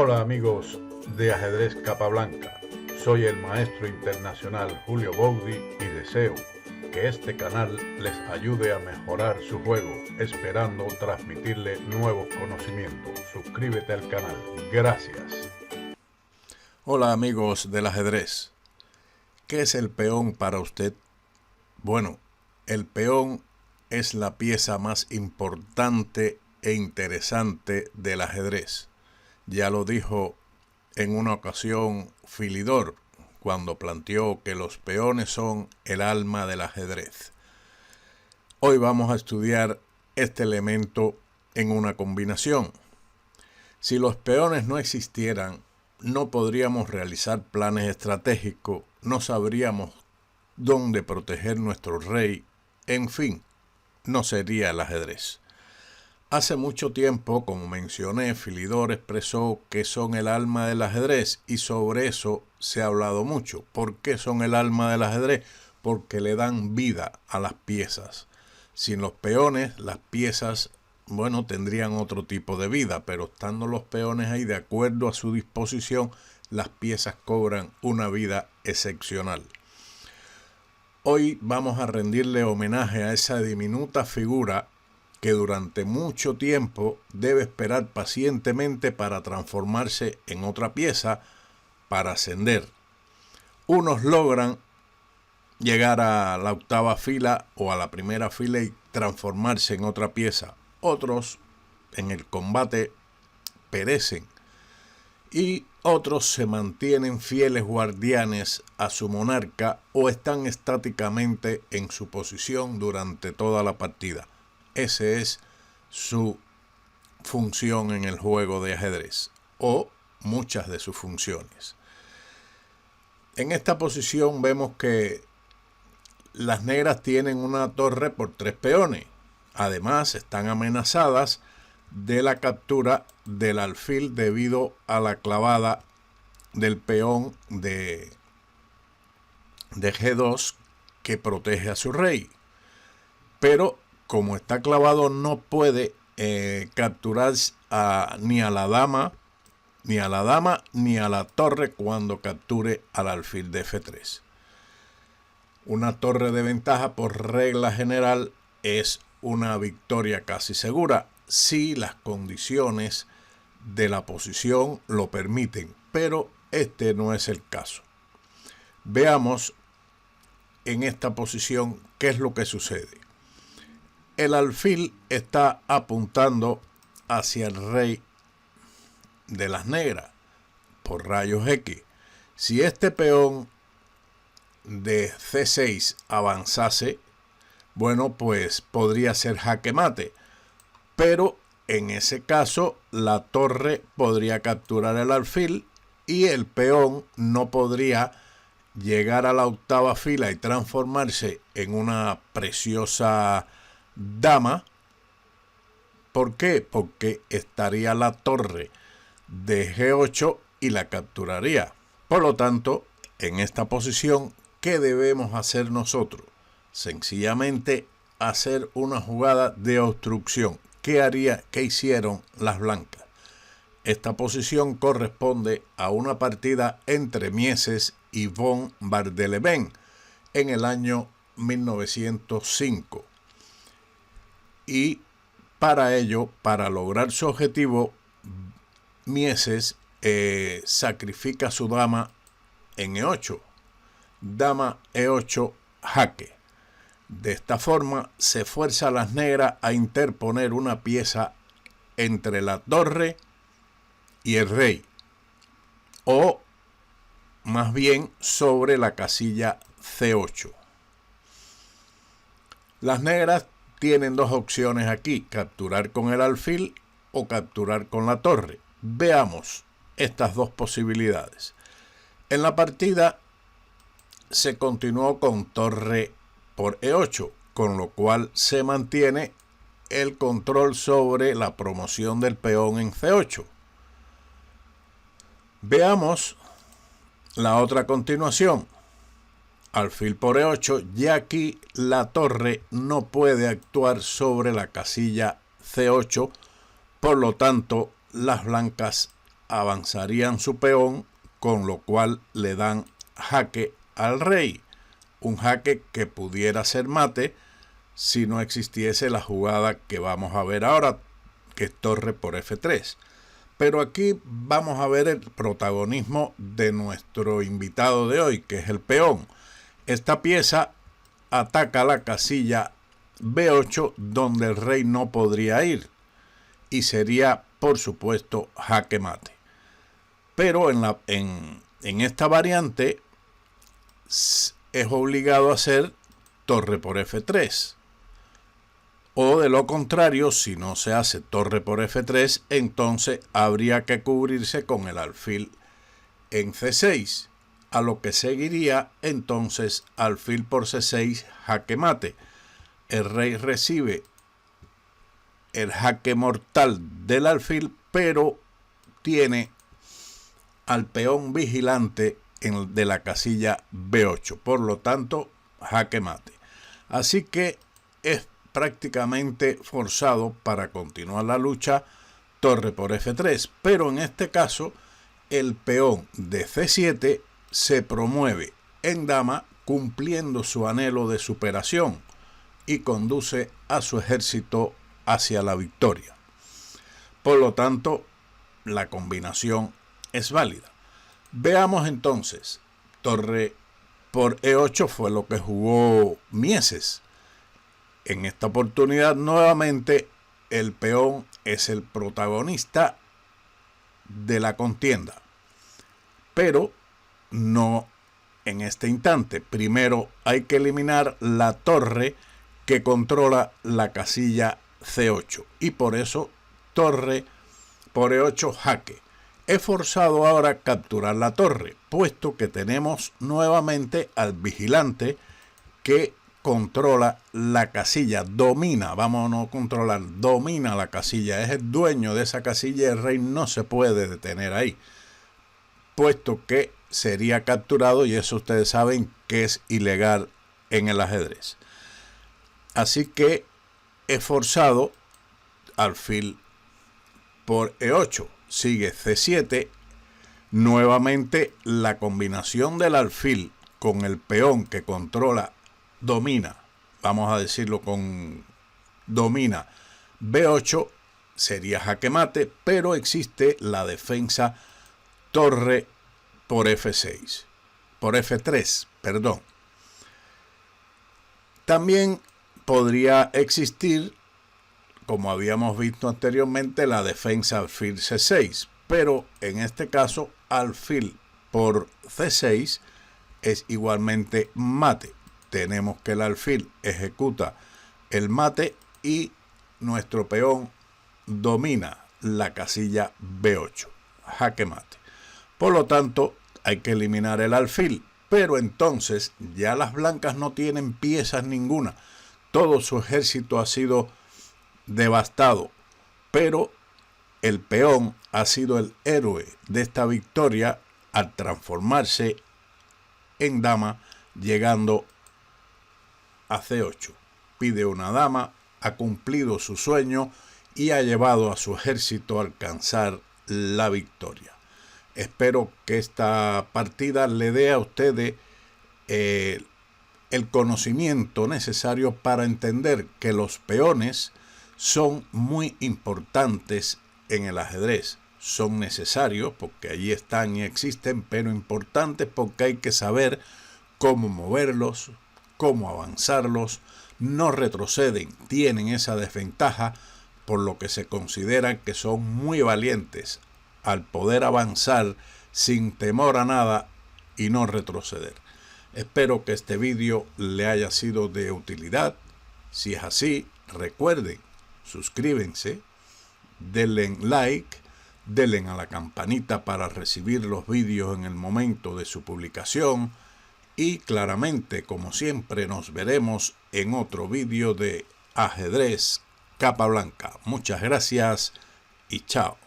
Hola amigos de Ajedrez Capablanca, soy el maestro internacional Julio Boudi y deseo que este canal les ayude a mejorar su juego, esperando transmitirle nuevos conocimientos. Suscríbete al canal. Gracias. Hola amigos del ajedrez. ¿Qué es el peón para usted? Bueno, el peón es la pieza más importante e interesante del ajedrez. Ya lo dijo en una ocasión Philidor, cuando planteó que los peones son el alma del ajedrez. Hoy vamos a estudiar este elemento en una combinación. Si los peones no existieran, no podríamos realizar planes estratégicos, no sabríamos dónde proteger nuestro rey, en fin, no sería el ajedrez. Hace mucho tiempo, como mencioné, Philidor expresó que son el alma del ajedrez y sobre eso se ha hablado mucho. ¿Por qué son el alma del ajedrez? Porque le dan vida a las piezas. Sin los peones, las piezas, tendrían otro tipo de vida, pero estando los peones ahí de acuerdo a su disposición, las piezas cobran una vida excepcional. Hoy vamos a rendirle homenaje a esa diminuta figura que durante mucho tiempo debe esperar pacientemente para transformarse en otra pieza para ascender. Unos logran llegar a la octava fila o a la primera fila y transformarse en otra pieza. Otros en el combate perecen y otros se mantienen fieles guardianes a su monarca o están estáticamente en su posición durante toda la partida. Esa es su función en el juego de ajedrez, o muchas de sus funciones. En esta posición vemos que las negras tienen una torre por 3 peones. Además, están amenazadas de la captura del alfil debido a la clavada del peón de G2 que protege a su rey. Pero como está clavado, no puede capturar ni a la dama ni a la torre cuando capture al alfil de F3. Una torre de ventaja por regla general es una victoria casi segura si las condiciones de la posición lo permiten, pero este no es el caso. Veamos en esta posición qué es lo que sucede. El alfil está apuntando hacia el rey de las negras por rayos X. Si este peón de C6 avanzase, pues podría ser jaque mate, pero en ese caso la torre podría capturar el alfil y el peón no podría llegar a la octava fila y transformarse en una preciosa dama. ¿Por qué? Porque estaría la torre de G8 y la capturaría. Por lo tanto, en esta posición, ¿qué debemos hacer nosotros? Sencillamente hacer una jugada de obstrucción. ¿Qué hicieron las blancas? Esta posición corresponde a una partida entre Mieses y von Bardeleben en el año 1905. Y para ello, para lograr su objetivo, Mieses sacrifica su dama en E8. Dama E8, jaque. De esta forma, se fuerza a las negras a interponer una pieza entre la torre y el rey, o más bien sobre la casilla C8. Las negras tienen dos opciones aquí: capturar con el alfil o capturar con la torre. Veamos estas dos posibilidades. En la partida se continuó con torre por E8, con lo cual se mantiene el control sobre la promoción del peón en C8. Veamos la otra continuación. Alfil por E8, ya aquí la torre no puede actuar sobre la casilla C8, por lo tanto las blancas avanzarían su peón, con lo cual le dan jaque al rey. Un jaque que pudiera ser mate si no existiese la jugada que vamos a ver ahora, que es torre por F3. Pero aquí vamos a ver el protagonismo de nuestro invitado de hoy, que es el peón. Esta pieza ataca la casilla B8, donde el rey no podría ir, y sería, por supuesto, jaque mate. Pero en esta variante es obligado a hacer torre por F3. O de lo contrario, si no se hace torre por F3, entonces habría que cubrirse con el alfil en C6, a lo que seguiría entonces alfil por C6, jaque mate. El rey recibe el jaque mortal del alfil, pero tiene al peón vigilante de la casilla B8, por lo tanto jaque mate. Así que es prácticamente forzado para continuar la lucha torre por F3, pero en este caso el peón de C7 se promueve en dama, cumpliendo su anhelo de superación, y conduce a su ejército hacia la victoria. Por lo tanto, la combinación es válida. Veamos entonces, torre por E8 fue lo que jugó Mieses. En esta oportunidad, nuevamente, el peón es el protagonista de la contienda, pero no en este instante. Primero hay que eliminar la torre que controla la casilla C8, y por eso torre por E8 jaque. He forzado ahora a capturar la torre, puesto que tenemos nuevamente al vigilante que controla la casilla, domina, vamos a no controlar, domina la casilla, es el dueño de esa casilla y el rey no se puede detener ahí, puesto que sería capturado, y eso ustedes saben que es ilegal en el ajedrez. Así que he forzado alfil por E8, sigue C7, nuevamente la combinación del alfil con el peón que controla, domina, vamos a decirlo con domina B8, sería jaque mate, pero existe la defensa torre por F6, por F3, perdón. También podría existir, como habíamos visto anteriormente, la defensa alfil C6, pero en este caso alfil por C6 es igualmente mate. Tenemos que el alfil ejecuta el mate y nuestro peón domina la casilla B8, jaque mate. Por lo tanto, hay que eliminar el alfil, pero entonces ya las blancas no tienen piezas ninguna. Todo su ejército ha sido devastado, pero el peón ha sido el héroe de esta victoria al transformarse en dama, llegando a C8. Pide una dama, ha cumplido su sueño y ha llevado a su ejército a alcanzar la victoria. Espero que esta partida le dé a ustedes el conocimiento necesario para entender que los peones son muy importantes en el ajedrez. Son necesarios porque allí están y existen, pero importantes porque hay que saber cómo moverlos, cómo avanzarlos. No retroceden, tienen esa desventaja, por lo que se consideran que son muy valientes al poder avanzar sin temor a nada y no retroceder. Espero que este vídeo le haya sido de utilidad. Si es así, recuerden, suscríbanse, denle like, denle a la campanita para recibir los vídeos en el momento de su publicación. Y claramente, como siempre, nos veremos en otro vídeo de Ajedrez Capa Blanca. Muchas gracias y chao.